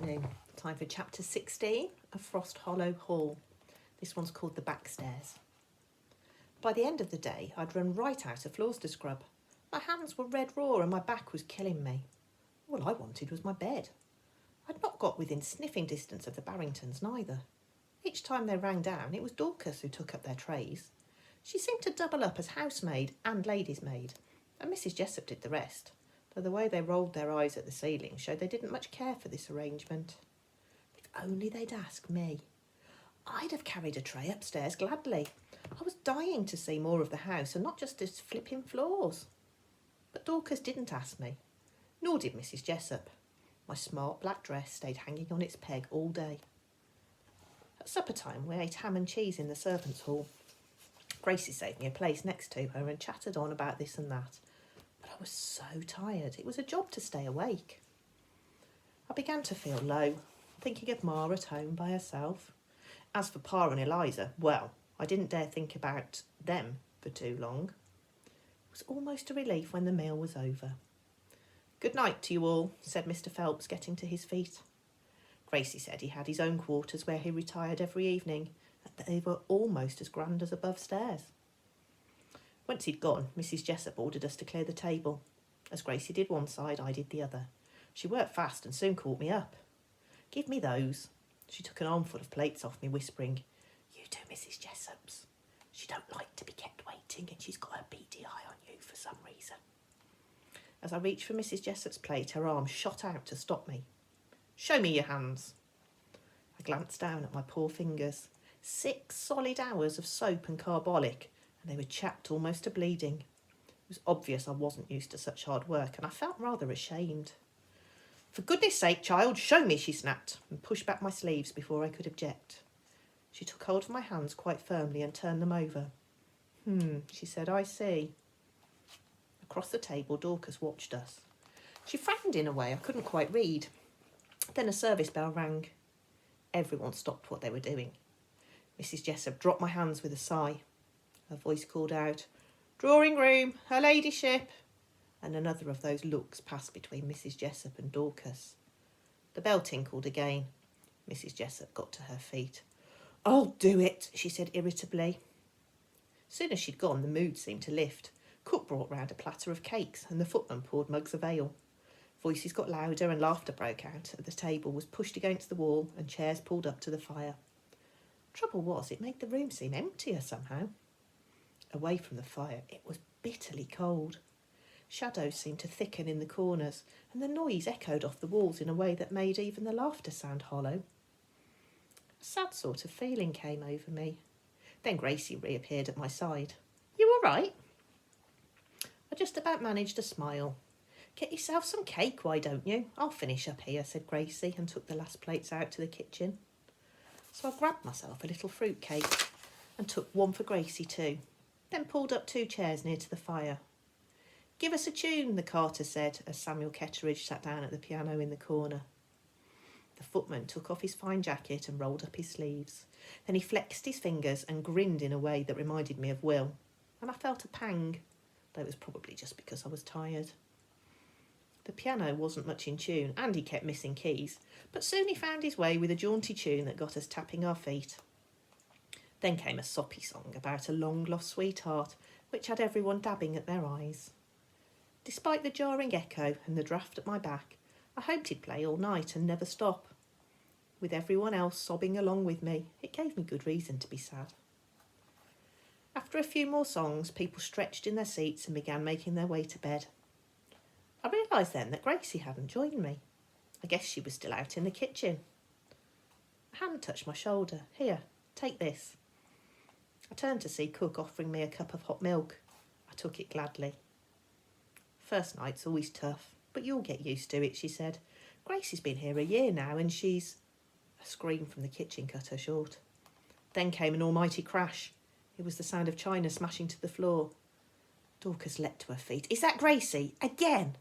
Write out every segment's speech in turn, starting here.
afternoon. Time for chapter 16 of Frost Hollow Hall. This one's called The Backstairs. By the end of the day, I'd run right out of floors to scrub. My hands were red raw and my back was killing me. All I wanted was my bed. I'd not got within sniffing distance of the Barringtons neither. Each time they rang down, it was Dorcas who took up their trays. She seemed to double up as housemaid and lady's maid, and Mrs. Jessup did the rest, though the way they rolled their eyes at the ceiling showed they didn't much care for this arrangement. If only they'd asked me. I'd have carried a tray upstairs gladly. I was dying to see more of the house and not just its flipping floors. But Dorcas didn't ask me, nor did Mrs. Jessup. My smart black dress stayed hanging on its peg all day. At supper time, we ate ham and cheese in the servants' hall. Gracie saved me a place next to her and chattered on about this and that. But I was so tired, it was a job to stay awake. I began to feel low, thinking of Ma at home by herself. As for Pa and Eliza, well, I didn't dare think about them for too long. It was almost a relief when the meal was over. "Good night to you all," said Mr. Phelps, getting to his feet. Gracie said he had his own quarters where he retired every evening, and they were almost as grand as above stairs. Once he'd gone, Mrs. Jessup ordered us to clear the table. As Gracie did one side, I did the other. She worked fast and soon caught me up. "Give me those." She took an armful of plates off me, whispering, "You do Mrs. Jessup's. She don't like to be kept waiting and she's got her beady eye on you for some reason." As I reached for Mrs. Jessup's plate, her arm shot out to stop me. "Show me your hands." I glanced down at my poor fingers. 6 solid hours of soap and carbolic, and they were chapped almost to bleeding. It was obvious I wasn't used to such hard work, and I felt rather ashamed. "For goodness sake, child, show me," she snapped, and pushed back my sleeves before I could object. She took hold of my hands quite firmly and turned them over. She said, "I see." Across the table, Dorcas watched us. She frowned in a way I couldn't quite read. Then a service bell rang. Everyone stopped what they were doing. Mrs. Jessup dropped my hands with a sigh. Her voice called out, "Drawing room, her ladyship," and another of those looks passed between Mrs. Jessup and Dorcas. The bell tinkled again. Mrs. Jessup got to her feet. "I'll do it," she said irritably. As soon as she'd gone, the mood seemed to lift. Cook brought round a platter of cakes and the footman poured mugs of ale. Voices got louder and laughter broke out. The table was pushed against the wall and chairs pulled up to the fire. Trouble was, it made the room seem emptier somehow. Away from the fire, it was bitterly cold. Shadows seemed to thicken in the corners, and the noise echoed off the walls in a way that made even the laughter sound hollow. A sad sort of feeling came over me. Then Gracie reappeared at my side. "You all right?" I just about managed a smile. "Get yourself some cake, why don't you? I'll finish up here," said Gracie, and took the last plates out to the kitchen. So I grabbed myself a little fruit cake and took one for Gracie too, then pulled up 2 chairs near to the fire. "Give us a tune," the carter said, as Samuel Ketteridge sat down at the piano in the corner. The footman took off his fine jacket and rolled up his sleeves. Then he flexed his fingers and grinned in a way that reminded me of Will, and I felt a pang, though it was probably just because I was tired. The piano wasn't much in tune, and he kept missing keys, but soon he found his way with a jaunty tune that got us tapping our feet. Then came a soppy song about a long-lost sweetheart, which had everyone dabbing at their eyes. Despite the jarring echo and the draught at my back, I hoped he'd play all night and never stop. With everyone else sobbing along with me, it gave me good reason to be sad. After a few more songs, people stretched in their seats and began making their way to bed. I realised then that Gracie hadn't joined me. I guess she was still out in the kitchen. A hand touched my shoulder. "Here, take this." I turned to see Cook offering me a cup of hot milk. I took it gladly. "First night's always tough, but you'll get used to it," she said. "Gracie's been here a year now and she's—" A scream from the kitchen cut her short. Then came an almighty crash. It was the sound of china smashing to the floor. Dorcas leapt to her feet. "Is that Gracie? Again?"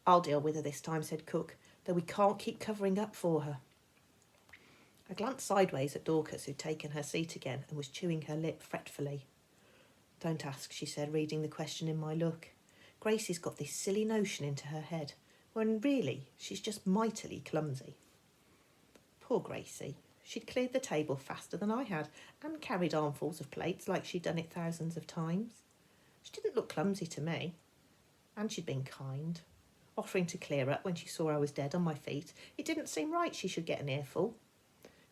"I'll deal with her this time," said Cook, "though we can't keep covering up for her." I glanced sideways at Dorcas, who'd taken her seat again and was chewing her lip fretfully. "Don't ask," she said, reading the question in my look. "Gracie's got this silly notion into her head, when really she's just mightily clumsy." Poor Gracie. She'd cleared the table faster than I had and carried armfuls of plates like she'd done it thousands of times. She didn't look clumsy to me, and she'd been kind, offering to clear up when she saw I was dead on my feet. It didn't seem right she should get an earful.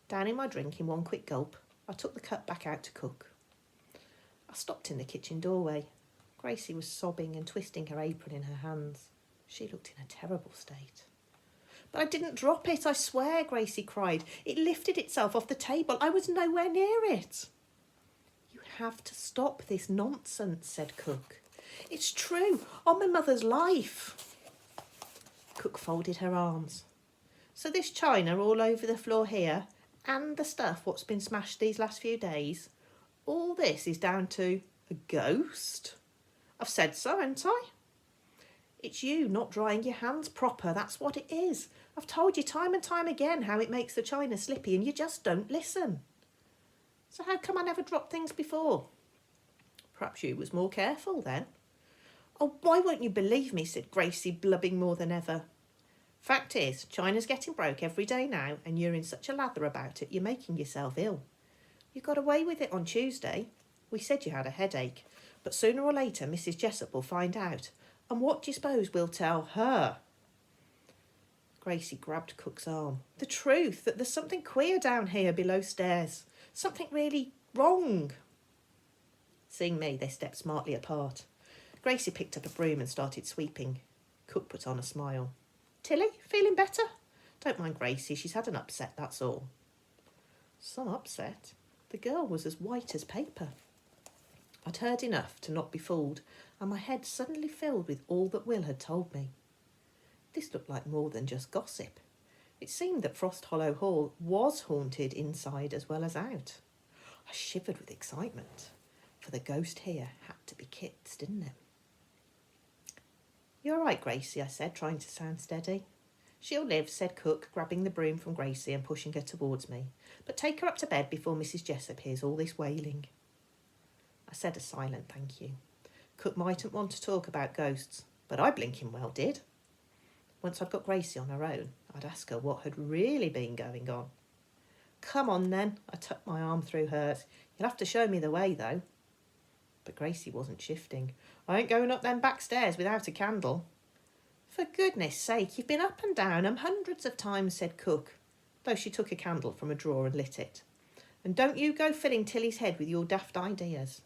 Downing my drink in one quick gulp, I took the cup back out to cook. I stopped in the kitchen doorway. Gracie was sobbing and twisting her apron in her hands. She looked in a terrible state. "But I didn't drop it, I swear," Gracie cried. "It lifted itself off the table. I was nowhere near it." "You have to stop this nonsense," said Cook. "It's true, on my mother's life." Cook folded her arms. "So this china all over the floor here, and the stuff what's been smashed these last few days, all this is down to a ghost? I've said so, haven't I? It's you not drying your hands proper, that's what it is. I've told you time and time again how it makes the china slippy and you just don't listen. So how come I never dropped things before?" "Perhaps you was more careful then." "Oh, why won't you believe me?" said Gracie, blubbing more than ever. "Fact is, china's getting broke every day now, and you're in such a lather about it, you're making yourself ill. You got away with it on Tuesday. We said you had a headache, but sooner or later Mrs. Jessup will find out. And what do you suppose we'll tell her?" Gracie grabbed Cook's arm. "The truth, that there's something queer down here below stairs. Something really wrong." Seeing me, they stepped smartly apart. Gracie picked up a broom and started sweeping. Cook put on a smile. "Tilly, feeling better?" "Don't mind Gracie, she's had an upset, that's all." Some upset? The girl was as white as paper. I'd heard enough to not be fooled, and my head suddenly filled with all that Will had told me. This looked like more than just gossip. It seemed that Frost Hollow Hall was haunted inside as well as out. I shivered with excitement, for the ghost here had to be Kit's, didn't it? "You all right, Gracie?" I said, trying to sound steady. "She'll live," said Cook, grabbing the broom from Gracie and pushing her towards me. "But take her up to bed before Mrs. Jessup hears all this wailing." I said a silent thank you. Cook mightn't want to talk about ghosts, but I blinking well did. Once I'd got Gracie on her own, I'd ask her what had really been going on. "Come on then," I tucked my arm through hers. "You'll have to show me the way, though." But Gracie wasn't shifting. "I ain't going up them back stairs without a candle." "For goodness sake, you've been up and down 'em hundreds of times," said Cook, though she took a candle from a drawer and lit it. "And don't you go filling Tilly's head with your daft ideas."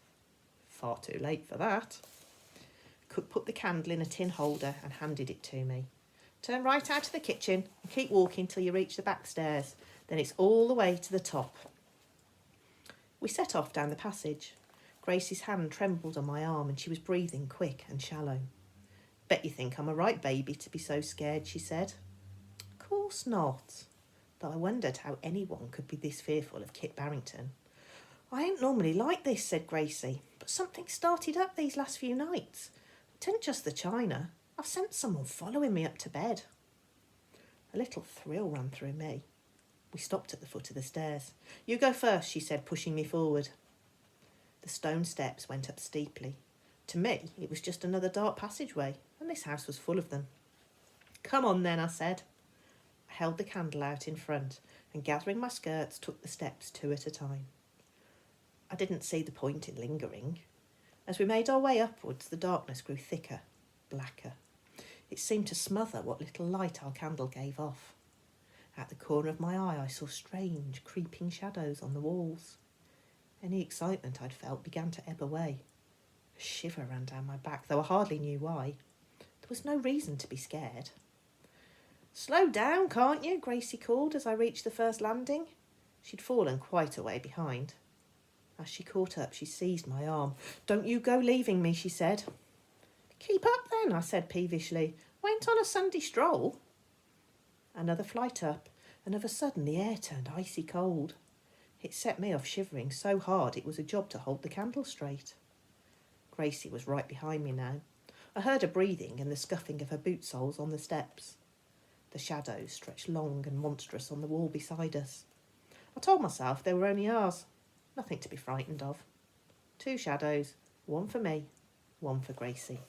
Far too late for that. Cook put the candle in a tin holder and handed it to me. "Turn right out of the kitchen and keep walking till you reach the back stairs. Then it's all the way to the top." We set off down the passage. Gracie's hand trembled on my arm and she was breathing quick and shallow. "Bet you think I'm a right baby to be so scared," she said. "Of course not." Though I wondered how anyone could be this fearful of Kit Barrington. "I ain't normally like this," said Gracie, "but something started up these last few nights. It tisn't just the china. I've sensed someone following me up to bed." A little thrill ran through me. We stopped at the foot of the stairs. "You go first," she said, pushing me forward. The stone steps went up steeply. To me, it was just another dark passageway, and this house was full of them. "Come on then," I said. I held the candle out in front and, gathering my skirts, took the steps 2 at a time. I didn't see the point in lingering. As we made our way upwards, the darkness grew thicker, blacker. It seemed to smother what little light our candle gave off. At the corner of my eye, I saw strange, creeping shadows on the walls. Any excitement I'd felt began to ebb away. A shiver ran down my back, though I hardly knew why. There was no reason to be scared. "Slow down, can't you?" Gracie called as I reached the first landing. She'd fallen quite a way behind. As she caught up, she seized my arm. "Don't you go leaving me," she said. "Keep up then," I said peevishly. "Went on a Sunday stroll." Another flight up, and of a sudden the air turned icy cold. It set me off shivering so hard it was a job to hold the candle straight. Gracie was right behind me now. I heard her breathing and the scuffing of her boot soles on the steps. The shadows stretched long and monstrous on the wall beside us. I told myself they were only ours. Nothing to be frightened of. 2 shadows, one for me, one for Gracie.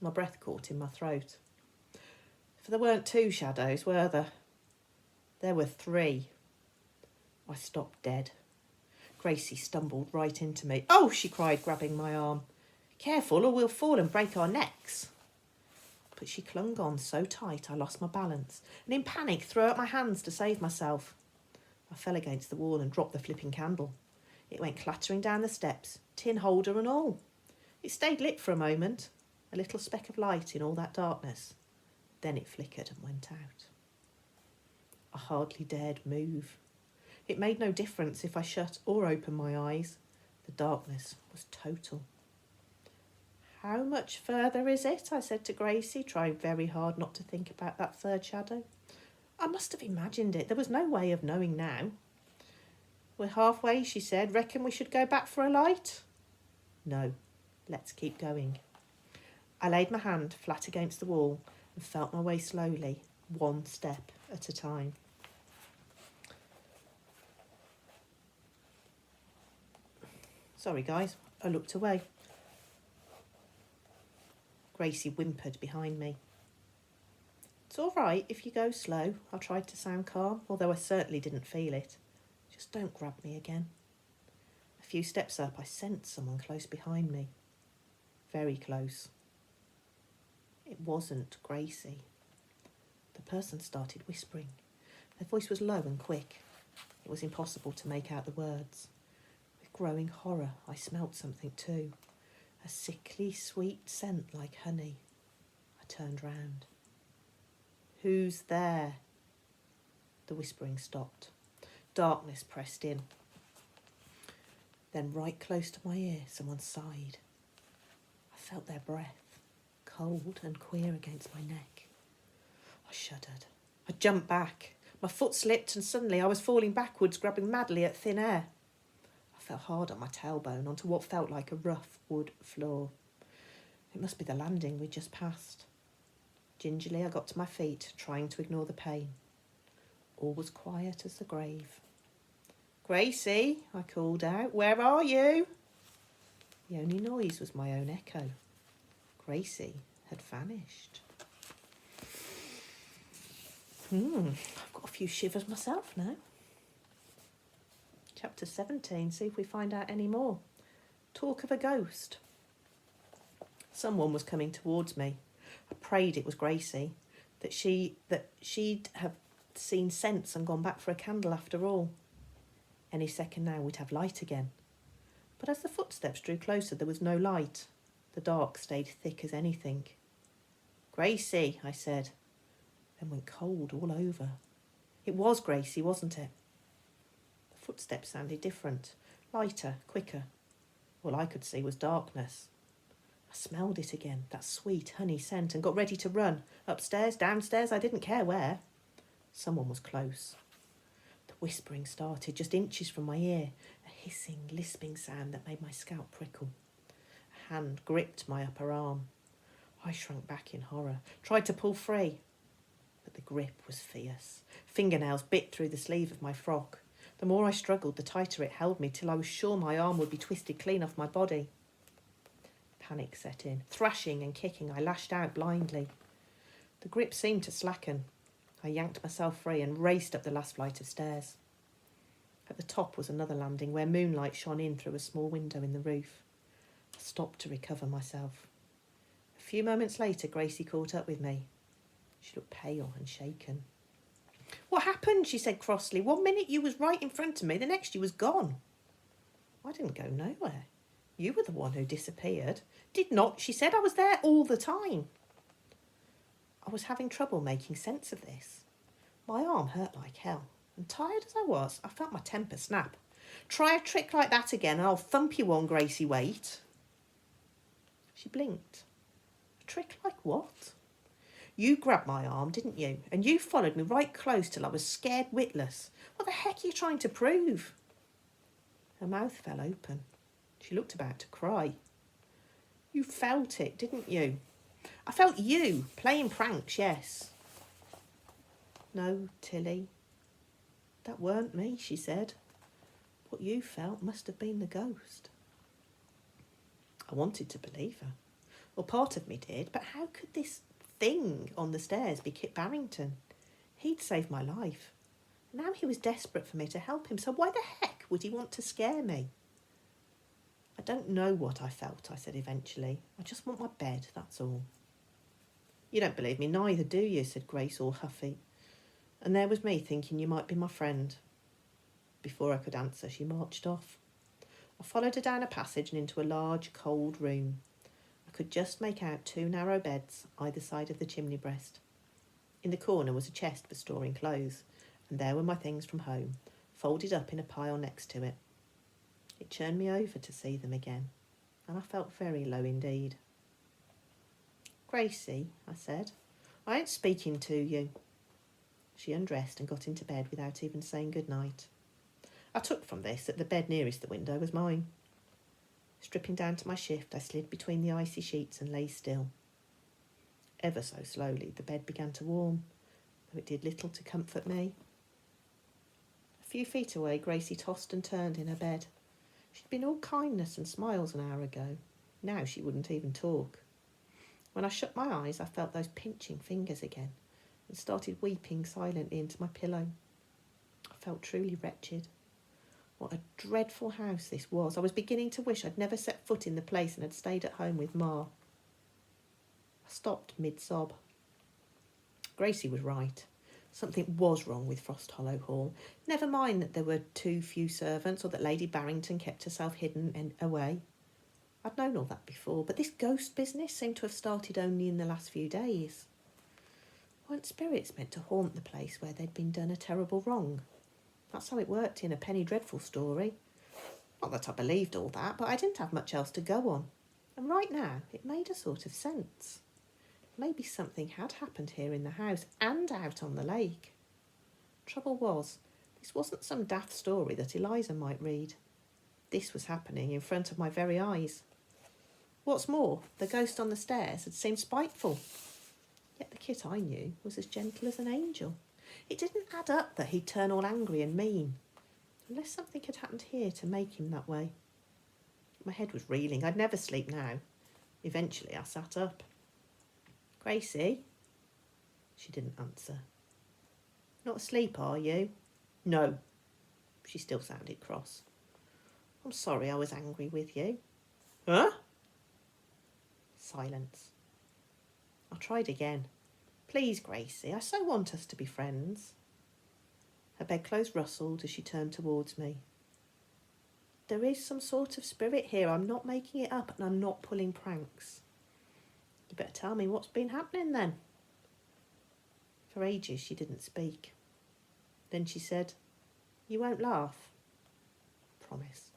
My breath caught in my throat. For there weren't 2 shadows, were there? There were 3. I stopped dead. Gracie stumbled right into me. "Oh," she cried, grabbing my arm. "Careful or we'll fall and break our necks." But she clung on so tight I lost my balance and in panic threw out my hands to save myself. I fell against the wall and dropped the flipping candle. It went clattering down the steps, tin holder and all. It stayed lit for a moment, a little speck of light in all that darkness. Then it flickered and went out. I hardly dared move. It made no difference if I shut or opened my eyes. The darkness was total. "How much further is it?" I said to Gracie, trying very hard not to think about that third shadow. I must have imagined it. There was no way of knowing now. "We're halfway," she said. "Reckon we should go back for a light?" "No, let's keep going." I laid my hand flat against the wall and felt my way slowly, one step at a time. Sorry, guys, I looked away. Gracie whimpered behind me. "It's all right if you go slow," I tried to sound calm, although I certainly didn't feel it. "Just don't grab me again." A few steps up, I sensed someone close behind me. Very close. It wasn't Gracie. The person started whispering. Their voice was low and quick. It was impossible to make out the words. With growing horror, I smelt something too. A sickly, sweet scent like honey. I turned round. "Who's there?" The whispering stopped. Darkness pressed in. Then right close to my ear, someone sighed. I felt their breath, cold and queer against my neck. I shuddered. I jumped back. My foot slipped and suddenly I was falling backwards, grabbing madly at thin air. I fell hard on my tailbone onto what felt like a rough wood floor. It must be the landing we'd just passed. Gingerly I got to my feet, trying to ignore the pain. All was quiet as the grave. "Gracie," I called out, "where are you?" The only noise was my own echo. Gracie had vanished. I've got a few shivers myself now. Chapter 17, see if we find out any more. Talk of a ghost. Someone was coming towards me. I prayed it was Gracie, that she'd have seen sense and gone back for a candle after all. Any second now we'd have light again. But as the footsteps drew closer, there was no light. The dark stayed thick as anything. "Gracie," I said, then went cold all over. It was Gracie, wasn't it? The footsteps sounded different, lighter, quicker. All I could see was darkness. I smelled it again, that sweet honey scent, and got ready to run. Upstairs, downstairs, I didn't care where. Someone was close. The whispering started just inches from my ear, a hissing, lisping sound that made my scalp prickle. A hand gripped my upper arm. I shrunk back in horror, tried to pull free. But the grip was fierce. Fingernails bit through the sleeve of my frock. The more I struggled, the tighter it held me, till I was sure my arm would be twisted clean off my body. Panic set in. Thrashing and kicking, I lashed out blindly. The grip seemed to slacken. I yanked myself free and raced up the last flight of stairs. At the top was another landing where moonlight shone in through a small window in the roof. I stopped to recover myself. A few moments later, Gracie caught up with me. She looked pale and shaken. "What happened?" she said crossly. "One minute you was right in front of me, the next you was gone." "I didn't go nowhere. You were the one who disappeared." "Did not," she said. "I was there all the time." I was having trouble making sense of this. My arm hurt like hell, and tired as I was, I felt my temper snap. "Try a trick like that again and I'll thump you one, Gracie, wait." She blinked. "A trick like what?" "You grabbed my arm, didn't you? And you followed me right close till I was scared witless. What the heck are you trying to prove?" Her mouth fell open. She looked about to cry. "You felt it, didn't you?" "I felt you, playing pranks, yes." "No, Tilly, that weren't me," she said. "What you felt must have been the ghost." I wanted to believe her. Well, part of me did, but how could this thing on the stairs be Kit Barrington? He'd saved my life. Now he was desperate for me to help him, so why the heck would he want to scare me? I don't know what I felt, I said eventually. I just want my bed, that's all. You don't believe me neither, do you? Said Grace, all huffy. And there was me thinking you might be my friend. Before I could answer, she marched off. I followed her down a passage and into a large, cold room. I could just make out 2 narrow beds either side of the chimney breast. In the corner was a chest for storing clothes, and there were my things from home, folded up in a pile next to it. It churned me over to see them again, and I felt very low indeed. Gracie, I said, I ain't speaking to you. She undressed and got into bed without even saying good night. I took from this that the bed nearest the window was mine. Stripping down to my shift, I slid between the icy sheets and lay still. Ever so slowly, the bed began to warm, though it did little to comfort me. A few feet away, Gracie tossed and turned in her bed. She'd been all kindness and smiles an hour ago. Now she wouldn't even talk. When I shut my eyes, I felt those pinching fingers again and started weeping silently into my pillow. I felt truly wretched. What a dreadful house this was. I was beginning to wish I'd never set foot in the place and had stayed at home with Ma. I stopped mid-sob. Gracie was right. Something was wrong with Frost Hollow Hall. Never mind that there were too few servants or that Lady Barrington kept herself hidden and away. I'd known all that before, but this ghost business seemed to have started only in the last few days. Weren't spirits meant to haunt the place where they'd been done a terrible wrong? That's how it worked in a Penny Dreadful story. Not that I believed all that, but I didn't have much else to go on. And right now, it made a sort of sense. Maybe something had happened here in the house and out on the lake. Trouble was, this wasn't some daft story that Eliza might read. This was happening in front of my very eyes. What's more, the ghost on the stairs had seemed spiteful. Yet the Kit I knew was as gentle as an angel. It didn't add up that he'd turn all angry and mean, unless something had happened here to make him that way. My head was reeling. I'd never sleep now. Eventually I sat up. Gracie? She didn't answer. Not asleep, are you? No. She still sounded cross. I'm sorry I was angry with you. Huh? Silence. I tried again. Please, Gracie, I so want us to be friends. Her bedclothes rustled as she turned towards me. There is some sort of spirit here. I'm not making it up and I'm not pulling pranks. You better tell me what's been happening then. For ages she didn't speak. Then she said, You won't laugh. Promise.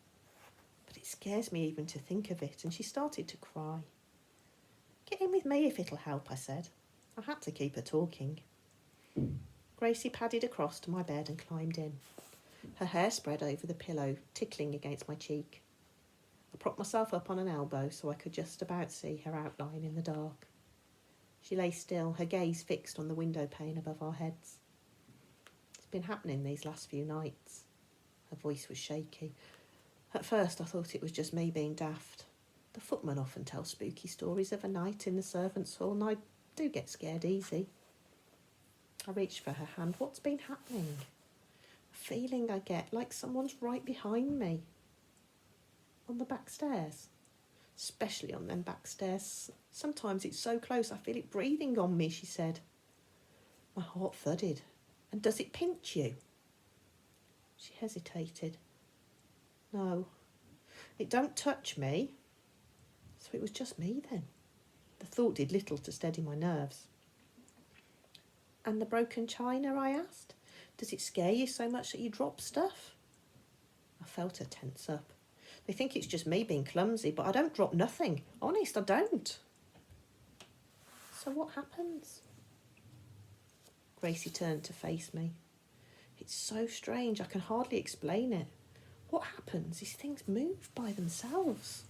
But it scares me even to think of it, and she started to cry. Get in with me if it'll help, I said. I had to keep her talking. Gracie padded across to my bed and climbed in. Her hair spread over the pillow, tickling against my cheek. I propped myself up on an elbow so I could just about see her outline in the dark. She lay still, her gaze fixed on the window pane above our heads. It's been happening these last few nights. Her voice was shaky. At first I thought it was just me being daft. The footman often tells spooky stories of a night in the servants' hall, and I do get scared easy. I reached for her hand. What's been happening? A feeling I get like someone's right behind me. On the back stairs. Especially on them back stairs. Sometimes it's so close I feel it breathing on me, she said. My heart thudded. And does it pinch you? She hesitated. No, it don't touch me. So it was just me then. The thought did little to steady my nerves. And the broken china, I asked? Does it scare you so much that you drop stuff? I felt her tense up. They think it's just me being clumsy, but I don't drop nothing. Honest, I don't. So what happens? Gracie turned to face me. It's so strange, I can hardly explain it. What happens is things move by themselves.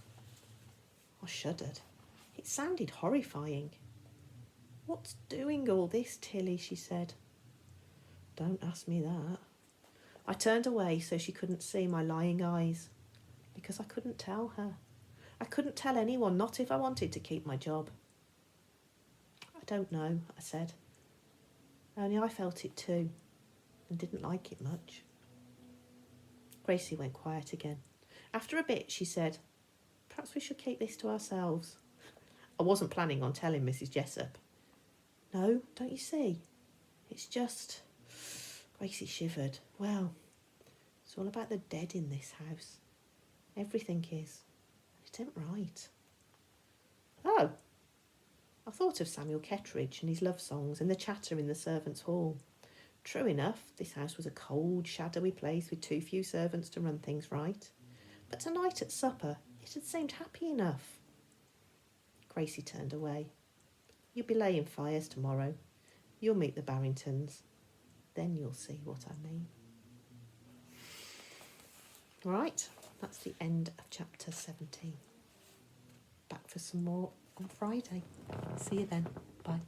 I shuddered. It sounded horrifying. What's doing all this, Tilly? She said. Don't ask me that. I turned away so she couldn't see my lying eyes, because I couldn't tell her. I couldn't tell anyone, not if I wanted to keep my job. I don't know, I said. Only I felt it too. and didn't like it much. Gracie went quiet again. After a bit, she said, "Perhaps we should keep this to ourselves." I wasn't planning on telling Mrs. Jessup. "No, don't you see? It's just..." Gracie shivered. "Well, it's all about the dead in this house. Everything is. It ain't right." "Oh, I thought of Samuel Kettridge and his love songs and the chatter in the servants' hall. True enough, this house was a cold, shadowy place with too few servants to run things right. But tonight at supper, it had seemed happy enough." Gracie turned away. "You'll be laying fires tomorrow. You'll meet the Barringtons. Then you'll see what I mean." Right, that's the end of chapter 17. Back for some more on Friday. See you then. Bye.